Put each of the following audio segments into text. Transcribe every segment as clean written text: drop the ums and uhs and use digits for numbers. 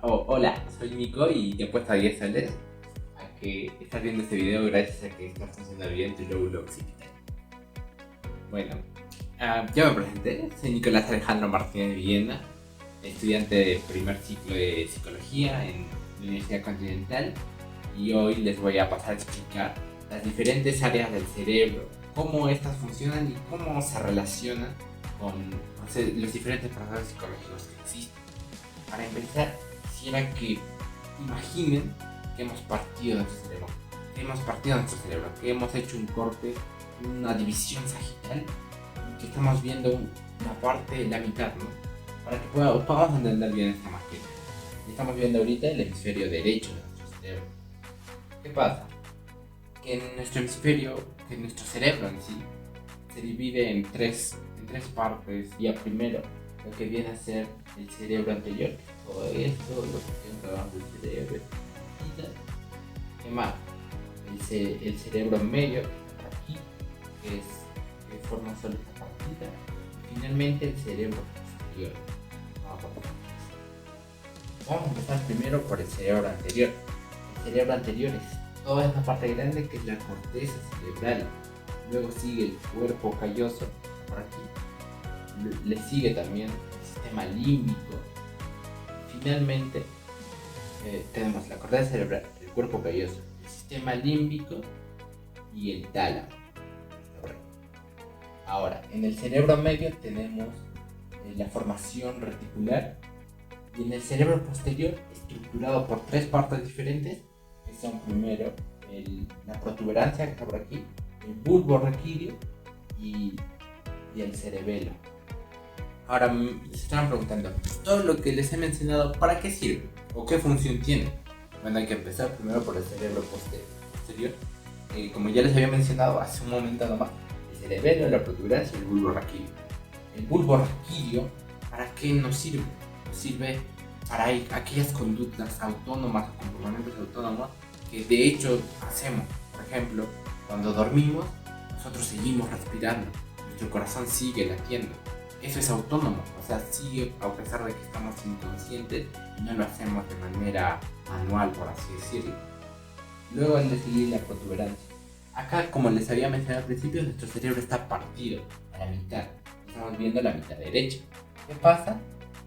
Hola, soy Nico y te apuesto a 10 soles a que estás viendo este video gracias a que está funcionando bien tu Roblox Digital. Bueno, ya me presenté, soy Nicolás Alejandro Martínez Villena, estudiante de primer ciclo de psicología en la Universidad Continental, y hoy les voy a pasar a explicar las diferentes áreas del cerebro, cómo estas funcionan y cómo se relacionan con los diferentes procesos psicológicos que existen. Para empezar, quisiera que imaginen que hemos partido nuestro cerebro, que hemos hecho un corte, una división sagital, y que estamos viendo una parte, la mitad, ¿no? Para que podamos entender bien esta maqueta. Estamos viendo ahorita el hemisferio derecho de nuestro cerebro. ¿Qué pasa? Que en nuestro hemisferio, que nuestro cerebro en sí, se divide en tres partes. Y primero, lo que viene a ser el cerebro anterior, todo esto, lo que tiene abajo del cerebro, ¿qué más? El cerebro medio, que está por aquí, que forma solo esta partita, y finalmente el cerebro posterior. Vamos a empezar primero por el cerebro anterior. El cerebro anterior es toda esta parte grande que es la corteza cerebral. Luego sigue el cuerpo calloso, por aquí. Le sigue también el sistema límbico. Finalmente tenemos la corteza cerebral, el cuerpo calloso, el sistema límbico y el tálamo. Ahora, en el cerebro medio tenemos la formación reticular, y en el cerebro posterior, estructurado por tres partes diferentes, que son primero la protuberancia, que está por aquí, el bulbo raquídeo y el cerebelo. Ahora se estaban preguntando, todo lo que les he mencionado, ¿para qué sirve? ¿O qué función tiene? Bueno, hay que empezar primero por el cerebro posterior. Como ya les había mencionado hace un momento nomás, el cerebelo, la protuberancia y el bulbo raquídeo. El bulbo raquídeo, ¿para qué nos sirve? Nos sirve para aquellas conductas autónomas o comportamientos autónomos que de hecho hacemos. Por ejemplo, cuando dormimos, nosotros seguimos respirando, nuestro corazón sigue latiendo. Eso es autónomo, o sea, sigue a pesar de que estamos inconscientes y no lo hacemos de manera manual, por así decirlo. Luego el de seguir la protuberancia. Acá, como les había mencionado al principio, nuestro cerebro está partido a la mitad. Estamos viendo la mitad derecha. ¿Qué pasa?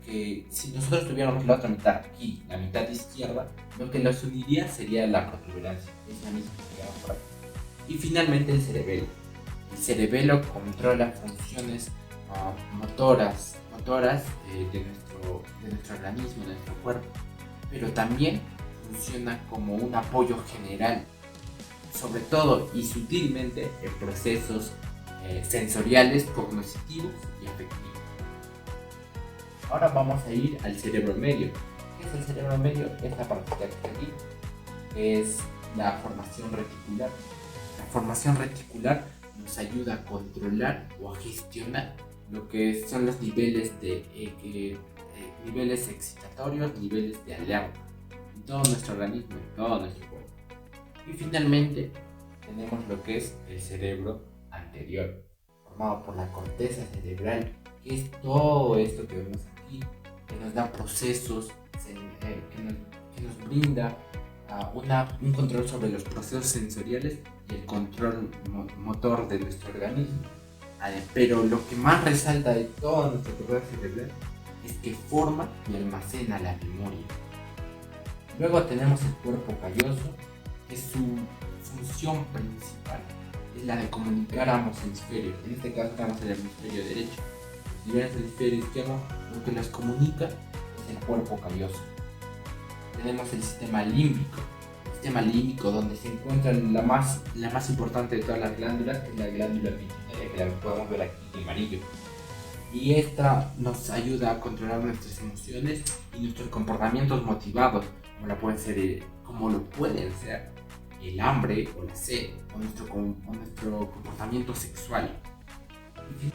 Que si nosotros tuviéramos la otra mitad aquí, la mitad izquierda, lo que los uniría sería la protuberancia, esa misma que vamos por aquí. Y finalmente el cerebelo. El cerebelo controla funciones motoras de nuestro organismo, de nuestro cuerpo, pero también funciona como un apoyo general, sobre todo y sutilmente en procesos sensoriales, cognitivos y afectivos. Ahora vamos a ir al cerebro medio. ¿Qué es el cerebro medio? Esta partita que está aquí es la formación reticular. La formación reticular nos ayuda a controlar o a gestionar lo que son los niveles niveles excitatorios, niveles de alerta en todo nuestro organismo, en todo nuestro cuerpo. Y finalmente tenemos lo que es el cerebro anterior, formado por la corteza cerebral, que es todo esto que vemos aquí, que nos da procesos, que nos brinda un control sobre los procesos sensoriales y el control motor de nuestro organismo. Pero lo que más resalta de todo nuestro corteza cerebral es que forma y almacena la memoria. Luego tenemos el cuerpo calloso, que su función principal es la de comunicar ambos hemisferios. En este caso estamos en el hemisferio derecho. Si ven el hemisferio izquierdo, lo que los comunica es el cuerpo calloso. Tenemos el sistema límbico. El sistema límbico, donde se encuentra la más importante de todas las glándulas, que es la glándula pituitaria, que la podemos ver aquí en amarillo. Y esta nos ayuda a controlar nuestras emociones y nuestros comportamientos motivados, como lo pueden ser el hambre o la sed, o nuestro comportamiento sexual. Y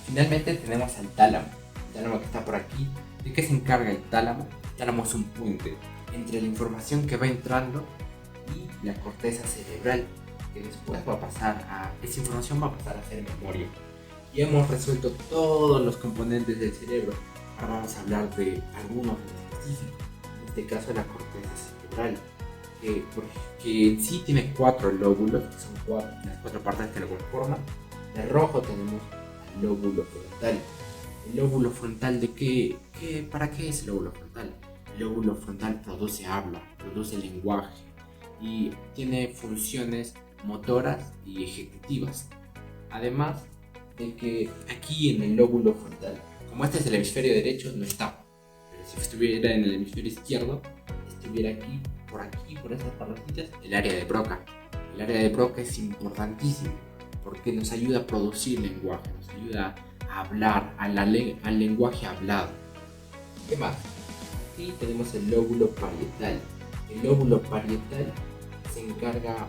finalmente tenemos al tálamo. El tálamo que está por aquí. ¿De qué se encarga el tálamo? El tálamo es un puente entre la información que va entrando y la corteza cerebral, que después esa información va a pasar a ser memoria. Y hemos resuelto todos los componentes del cerebro. Ahora vamos a hablar de algunos de estos específico, en este caso la corteza cerebral, que en sí tiene 4 lóbulos, que son las 4 partes que lo conforman. De rojo tenemos el lóbulo frontal. ¿El lóbulo frontal de qué? ¿Para qué es el lóbulo frontal? El lóbulo frontal produce habla, produce lenguaje y tiene funciones motoras y ejecutivas. Además de que aquí en el lóbulo frontal, como este es el hemisferio derecho, no está. Pero si estuviera en el hemisferio izquierdo, estuviera aquí, por estas partecitas, el área de Broca. El área de Broca es importantísimo porque nos ayuda a producir lenguaje, nos ayuda a hablar, al lenguaje hablado. ¿Qué más? Aquí tenemos el lóbulo parietal. El lóbulo parietal se encarga,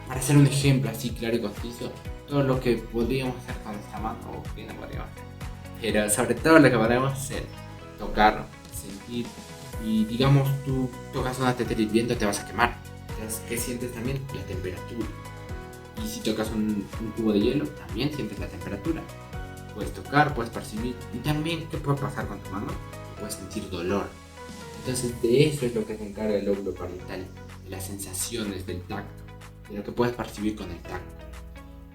para hacer un ejemplo así claro y conciso, todo lo que podríamos hacer con nuestra mano, o que no podríamos hacer, pero sobre todo lo que podemos hacer, tocar, sentir, y digamos tú tocas una tetera hirviendo te vas a quemar. Entonces, ¿qué sientes también? La temperatura. Y si tocas un cubo de hielo, también sientes la temperatura. Puedes tocar, puedes percibir, y también ¿qué puede pasar con tu mano? Puedes sentir dolor. Entonces de eso es lo que se encarga el lóbulo parietal, de las sensaciones, del tacto, de lo que puedes percibir con el tacto.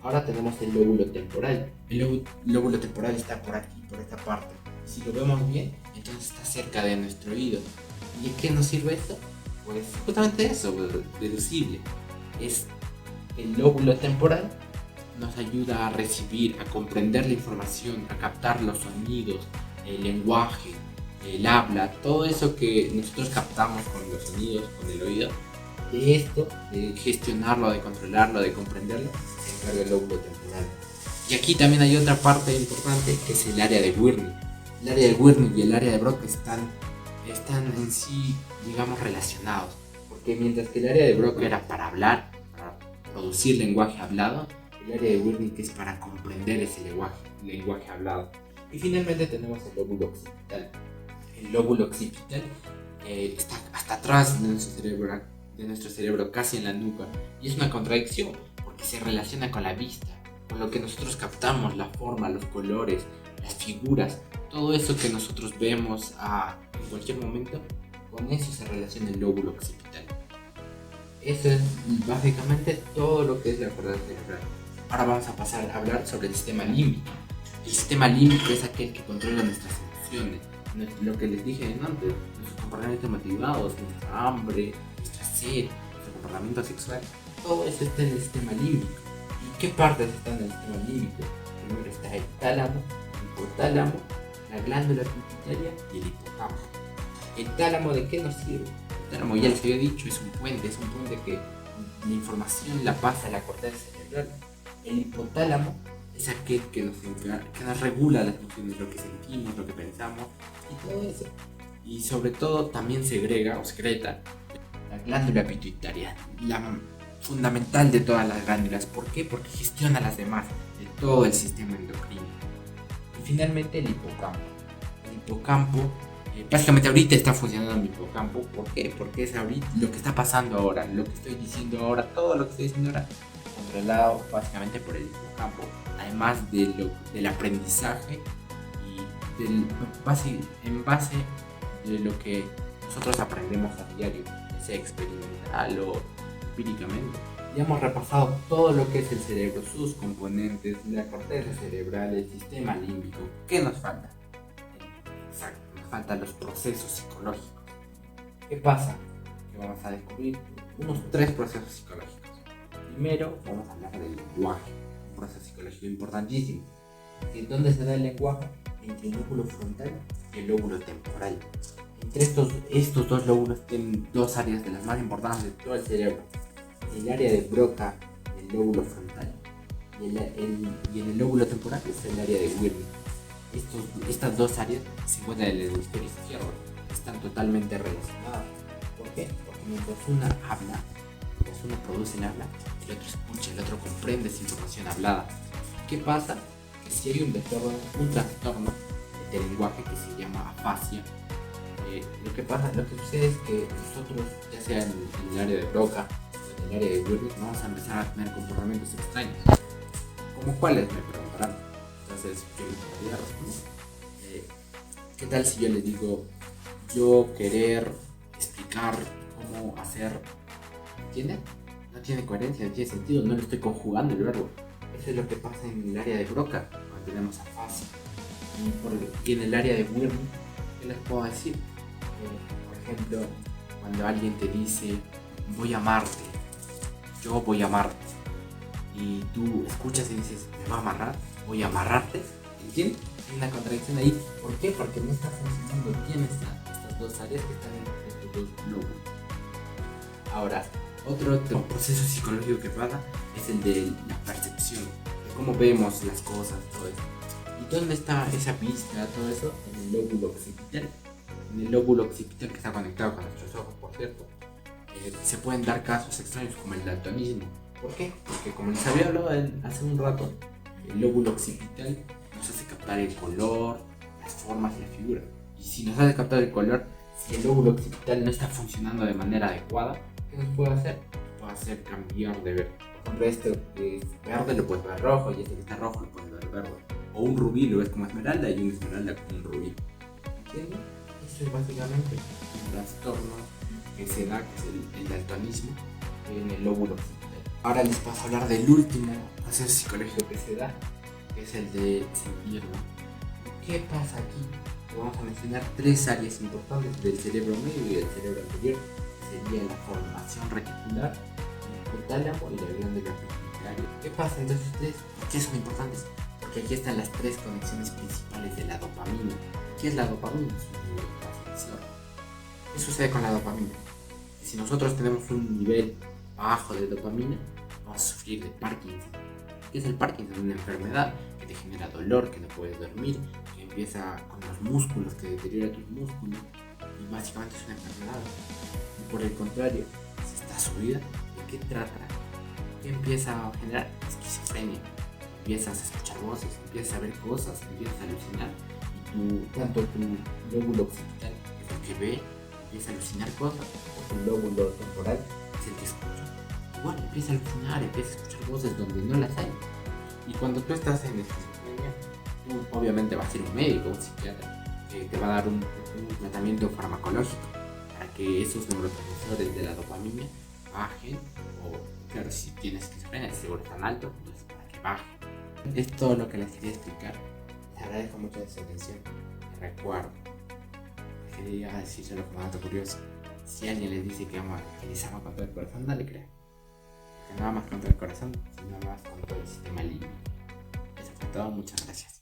Ahora tenemos el lóbulo temporal. El lóbulo temporal está por aquí, por esta parte. Y si lo vemos bien, entonces está cerca de nuestro oído. ¿Y en qué nos sirve esto? Pues justamente eso, deducible. Es el lóbulo temporal nos ayuda a recibir, a comprender la información, a captar los sonidos, el lenguaje, el habla, todo eso que nosotros captamos con los sonidos, con el oído. De esto, de gestionarlo, de controlarlo, de comprenderlo, se encarga el lóbulo temporal. Y aquí también hay otra parte importante que es el área de Wernicke. El área de Wernicke y el área de Broca están en sí, digamos, relacionados. Porque mientras que el área de Broca era para hablar, para producir lenguaje hablado, el área de Wernicke es para comprender ese lenguaje hablado. Y finalmente tenemos el lóbulo occipital. El lóbulo occipital está hasta atrás de nuestro cerebro, casi en la nuca, y es una contradicción porque se relaciona con la vista, con lo que nosotros captamos, la forma, los colores, las figuras, todo eso que nosotros vemos en cualquier momento, con eso se relaciona el lóbulo occipital. Eso es básicamente todo lo que es la corteza cerebral. Ahora vamos a pasar a hablar sobre el sistema límbico. El sistema límbico es aquel que controla nuestras emociones, lo que les dije antes, nuestros comportamientos motivados, nuestra hambre, nuestra sed, nuestro comportamiento sexual, todo eso está en el sistema límbico. ¿Y qué partes están en el sistema límbico? Primero está el tálamo, el hipotálamo, la glándula pituitaria y el hipocampo. ¿El tálamo de qué nos sirve? El tálamo, ya les había dicho, es un puente que la información la pasa a la corteza cerebral. El hipotálamo es aquel que nos regula las emociones, lo que sentimos, lo que pensamos y todo eso. Y sobre todo también segrega o secreta la glándula pituitaria, la fundamental de todas las glándulas. ¿Por qué? Porque gestiona las demás de todo el sistema endocrino. Y finalmente el hipocampo. El hipocampo, básicamente ahorita está funcionando mi hipocampo. ¿Por qué? Porque es ahorita lo que está pasando ahora, lo que estoy diciendo ahora, todo lo que estoy diciendo ahora, controlado básicamente por el hipocampo. Además del aprendizaje y en base de lo que nosotros aprendemos a diario, ya sea experimental o empíricamente. Ya hemos repasado todo lo que es el cerebro, sus componentes, la corteza cerebral, el sistema límbico. ¿Qué nos falta? Exacto, nos faltan los procesos psicológicos. ¿Qué pasa? Que vamos a descubrir unos 3 procesos psicológicos. Primero vamos a hablar del lenguaje, un proceso psicológico importantísimo. ¿En dónde se da el lenguaje? Entre el lóbulo frontal y el lóbulo temporal. Entre estos dos lóbulos tienen 2 áreas de las más importantes de todo el cerebro. El área de Broca, el lóbulo frontal, y en el lóbulo temporal es el área de Wernicke. Estas 2 áreas se encuentran en el hemisferio izquierdo, están totalmente relacionadas. ¿Por qué? Porque mientras una habla, mientras uno produce el habla, el otro escucha, el otro comprende esa información hablada. ¿Qué pasa? Que si hay un trastorno de lenguaje que se llama afasia, lo que sucede es que nosotros, ya sea en el área de Broca o en el área de Wernicke, vamos a empezar a tener comportamientos extraños. ¿Cómo cuáles? Me preguntarán. Entonces yo les podría responder. ¿Qué tal si yo les digo, yo querer explicar cómo hacer, ¿entiendes? No tiene coherencia, no tiene sentido, no lo estoy conjugando el verbo. Eso es lo que pasa en el área de Broca, cuando tenemos a fase. Y en el área de Wyrm, ¿qué les puedo decir? Por ejemplo, cuando alguien te dice, voy a amarte, yo voy a amarte, y tú escuchas y dices, me va a amarrar, voy a amarrarte, ¿entiendes? Hay una contradicción ahí. ¿Por qué? Porque no está funcionando bien estas dos áreas que están en estos dos lóbulos. Ahora, otro proceso psicológico que pasa es el de la percepción, de cómo vemos las cosas, todo eso. ¿Y dónde está esa vista, todo eso? En el lóbulo occipital. En el lóbulo occipital, que está conectado con nuestros ojos, por cierto. Se pueden dar casos extraños como el daltonismo. ¿Por qué? Porque como les había hablado hace un rato, el lóbulo occipital nos hace captar el color, las formas y la figura. Y si nos hace captar el color, si el lóbulo occipital no está funcionando de manera adecuada, ¿qué nos puede hacer? Puede hacer cambiar de ver. Por ejemplo, esto que es verde lo puedes ver rojo, y este que está rojo lo puedes ver verde. O un rubí lo ves como esmeralda y un esmeralda como un rubí. ¿Entiendes? Eso es básicamente un trastorno que se da, que es el daltonismo en el lóbulo occipital. Ahora les paso a hablar del último proceso psicológico que se da, que es el de sentir, ¿no? ¿Qué pasa aquí? Vamos a mencionar tres áreas importantes del cerebro medio y del cerebro anterior, que sería la formación reticular, el hipotálamo y la glándula pituitaria. ¿Qué pasa entre estos tres? ¿Por qué son importantes? Porque aquí están las tres conexiones principales de la dopamina. ¿Qué es la dopamina? Es un neurotransmisor. ¿Qué sucede con la dopamina? Que si nosotros tenemos un nivel bajo de dopamina, vamos a sufrir de Parkinson. ¿Qué es el Parkinson? Una enfermedad que te genera dolor, que no puedes dormir, que empieza con los músculos, que deteriora tus músculos, y básicamente es una enfermedad. Y por el contrario, si está subida, ¿de qué trata? ¿Qué empieza a generar? Esquizofrenia. Empiezas a escuchar voces, empiezas a ver cosas, empiezas a alucinar, y tanto tu lóbulo occipital, que es el que ve, empieza a alucinar cosas, o tu lóbulo temporal, que es el que escucha. Igual empieza a alucinar, empieza a escuchar voces donde no las hay. Y cuando tú estás en esquizofrenia, tú obviamente vas a ir a un médico, un psiquiatra, que te va a dar un tratamiento farmacológico para que esos neurotransmisores de la dopamina bajen, o claro, si tienes esquizofrenia, seguro están altos, entonces para que bajen. Es todo lo que les quería explicar. Les agradezco mucho de su atención. Les recuerdo, quería decírselo como dato curioso. Si alguien les dice que les ama con todo el corazón, no le crean. Que no amas con todo el corazón, sino amas con todo el sistema límbico. Eso fue todo, muchas gracias.